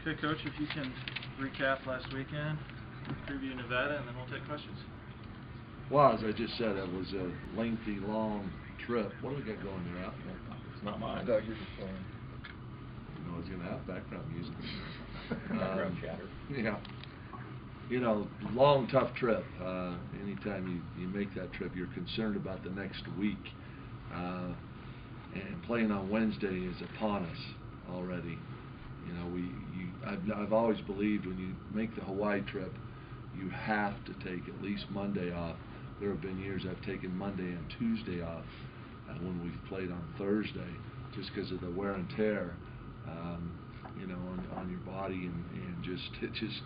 Okay, Coach, if you can recap last weekend, preview Nevada, and then we'll take questions. Well, as I just said, it was a lengthy, long trip. What do we got going there, Al? It's not mine. Doug, you're just playing. You know, I was going to have background music. Background chatter. Yeah. You know, long, tough trip. Anytime you make that trip, you're concerned about the next week. And playing on Wednesday is upon us already. You know, I've always believed when you make the Hawaii trip, you have to take at least Monday off. There have been years I've taken Monday and Tuesday off when we've played on Thursday, just because of the wear and tear, you know, on your body, and it just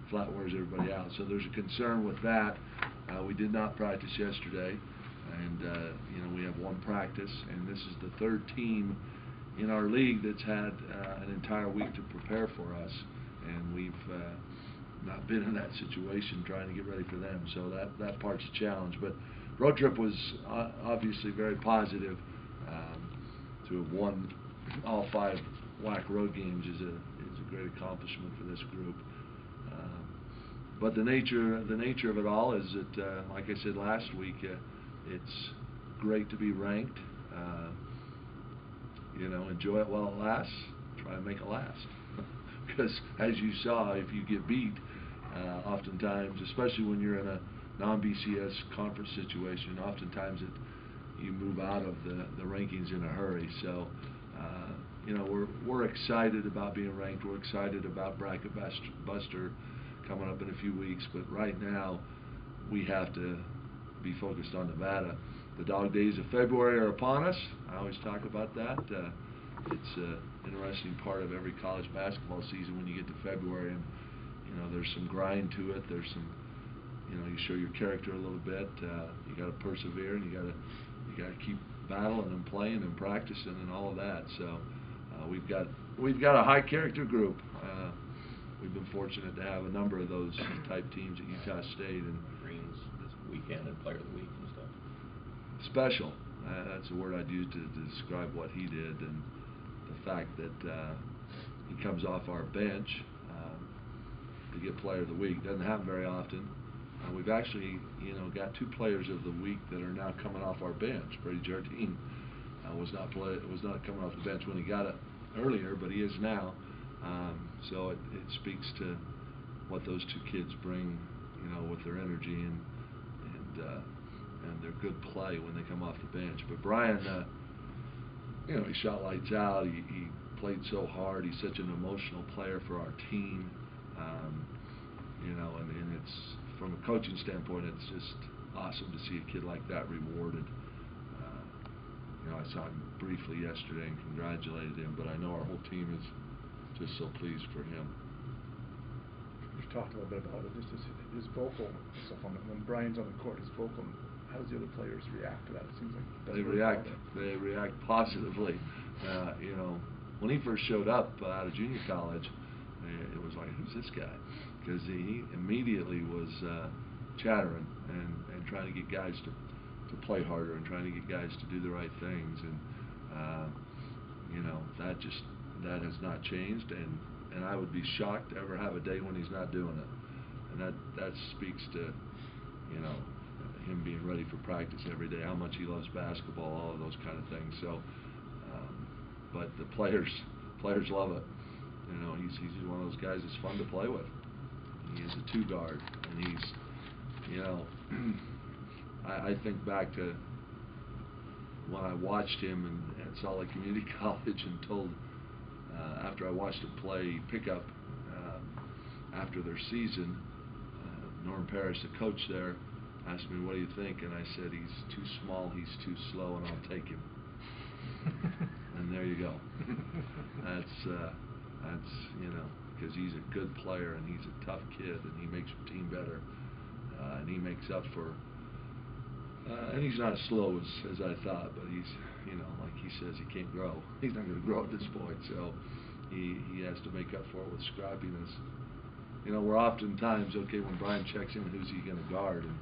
flat wears everybody out. So there's a concern with that. We did not practice yesterday, and you know, we have one practice, and this is the third team in our league that's had an entire week to prepare for us, and we've not been in that situation trying to get ready for them. So that part's a challenge. But road trip was obviously very positive. To have won all 5 WAC road games is a great accomplishment for this group. But the nature of it all is that, like I said last week, it's great to be ranked. You know, enjoy it while it lasts. Try and make it last. Because as you saw, if you get beat, oftentimes, especially when you're in a non-BCS conference situation, oftentimes you move out of the rankings in a hurry. So, you know, we're excited about being ranked. We're excited about Bracket Buster coming up in a few weeks. But right now, we have to be focused on Nevada. The dog days of February are upon us. I always talk about that. It's an interesting part of every college basketball season when you get to February, and you know, there's some grind to it. There's some, you know, you show your character a little bit. You got to persevere, and you got to keep battling and playing and practicing and all of that. So we've got a high character group. We've been fortunate to have a number of those type teams at Utah State, and Green's this weekend and Player of the Week and stuff. Special. That's a word I'd use to describe what he did, and the fact that he comes off our bench to get Player of the Week. Doesn't happen very often. We've actually, you know, got 2 Players of the Week that are now coming off our bench. Brady Jardine was not coming off the bench when he got it earlier, but he is now. So it speaks to what those 2 kids bring, you know, with their energy and their good play when they come off the bench. But Brian, you know, he shot lights out. He played so hard. He's such an emotional player for our team. You know, and it's, from a coaching standpoint, it's just awesome to see a kid like that rewarded. You know, I saw him briefly yesterday and congratulated him, but I know our whole team is just so pleased for him. We've talked a little bit about it, just his vocal stuff when Brian's on the court, his vocal. How does the other players react to that? It seems like they react positively. You know, when he first showed up out of junior college, it was like, who's this guy? Because he immediately was chattering and trying to get guys to play harder and trying to get guys to do the right things, and you know, that has not changed, and I would be shocked to ever have a day when he's not doing it, and that speaks to, you know, him being ready for practice every day, how much he loves basketball, all of those kind of things. So, but the players love it. You know, he's one of those guys that's fun to play with. He is a 2-guard, and he's, you know, I think back to when I watched him at Salt Lake Community College and told, after I watched him play pickup after their season, Norm Parrish, the coach there, asked me, what do you think? And I said, he's too small, he's too slow, and I'll take him. And there you go. That's, you know, because he's a good player and he's a tough kid and he makes your team better, and he makes up for, and he's not as slow as I thought, but he's, you know, like he says, he can't grow. He's not going to grow at this point, so he has to make up for it with scrappiness. You know, we're oftentimes, okay, when Brian checks in, who's he going to guard? And,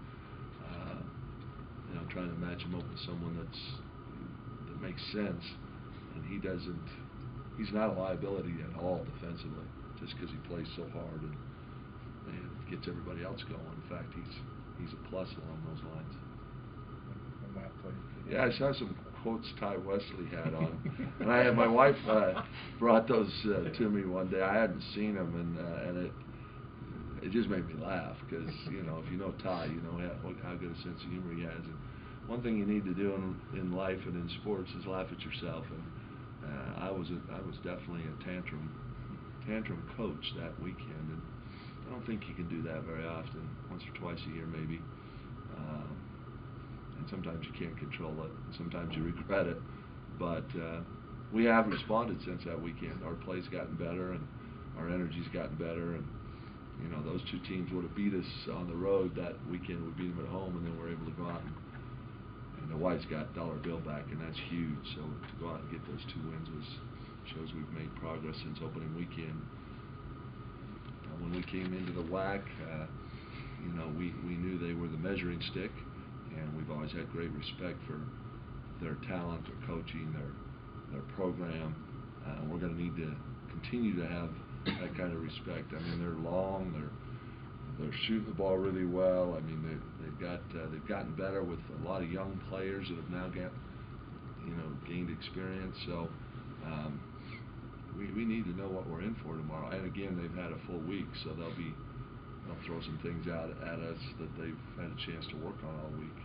you know, trying to match him up with someone that makes sense. And he's not a liability at all defensively. just because he plays so hard and gets everybody else going. In fact, he's a plus along those lines. When Matt played. Yeah, I saw some quotes Ty Wesley had on, and my wife brought those to me one day. I hadn't seen them, and it just made me laugh because if you know Ty, you know how good a sense of humor he has. And one thing you need to do in life and in sports is laugh at yourself. And I was definitely a tantrum coach that weekend, and I don't think you can do that very often. Once or twice a year, maybe. And sometimes you can't control it. Sometimes you regret it. But we have responded since that weekend. Our play's gotten better, and our energy's gotten better. And those two teams would have beat us on the road that weekend. We beat them at home, and then we're able to go out and the Whites got dollar bill back, and that's huge. So to go out and get those 2 wins shows we've made progress since opening weekend. When we came into the WAC, we knew they were the measuring stick, and we've always had great respect for their talent, their coaching, their program. We're going to need to continue to have that kind of respect. I mean, they're long, they're shooting the ball really well. I mean, they've gotten better with a lot of young players that have now gained experience. So we need to know what we're in for tomorrow. And again, they've had a full week, so they'll throw some things out at us that they've had a chance to work on all week.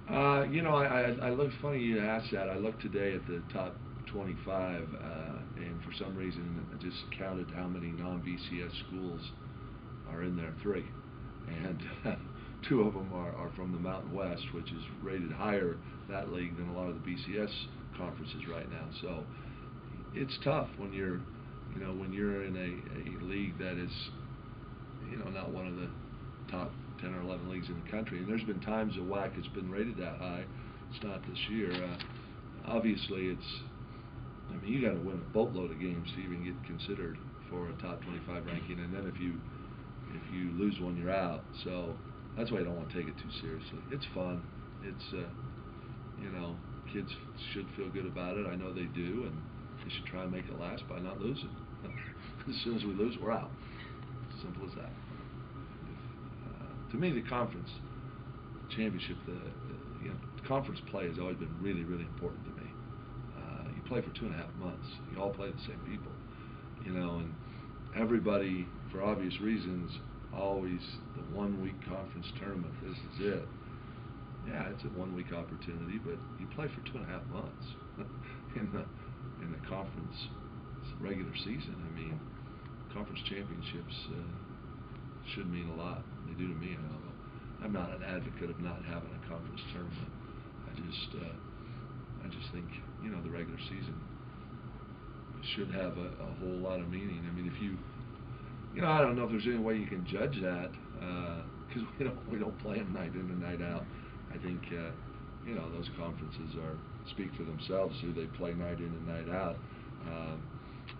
I looked funny you asked that. I looked today at the top 25, and for some reason I just counted how many non-BCS schools are in there. 3, and 2 of them are from the Mountain West, which is rated higher, that league, than a lot of the BCS conferences right now. So it's tough when you're in a league that is not one of the top 10 or 11 leagues in the country. And there's been times the WAC has been rated that high. It's not this year. Obviously, you got to win a boatload of games to even get considered for a top 25 ranking, and then if you lose one, you're out. So that's why you don't want to take it too seriously. It's fun. It's kids should feel good about it. I know they do, and they should try and make it last by not losing. As soon as we lose, we're out. Simple as that. To me, the conference championship, the conference play has always been really, really important to me. You play for 2.5 months. You all play the same people, and everybody, for obvious reasons, always the 1-week conference tournament. This is it. Yeah, it's a 1-week opportunity, but you play for 2.5 months in the conference regular season. I mean, conference championships should mean a lot. They do to me. I'm not an advocate of not having a conference tournament. I just think the regular season should have a whole lot of meaning. I mean, if I don't know if there's any way you can judge that because we don't play them night in and night out. I think those conferences speak for themselves. Who they play night in and night out.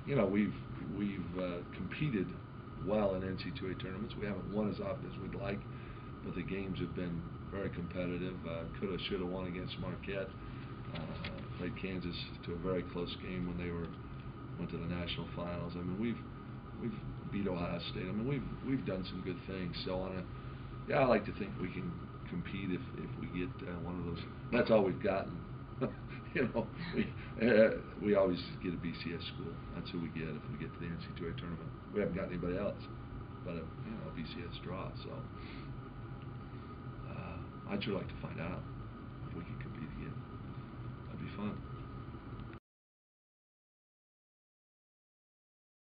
We've competed well in NC2A tournaments. We haven't won as often as we'd like, but the games have been very competitive. Coulda, shoulda won against Marquette. Played Kansas to a very close game when they went to the national finals. I mean, we've beat Ohio State. I mean, we've done some good things. So I like to think we can compete if we get one of those. That's all we've gotten. We always get a BCS school. That's who we get if we get to the NC2A tournament. We haven't got anybody else but a BCS draw. So I'd sure like to find out if we can compete again. That'd be fun.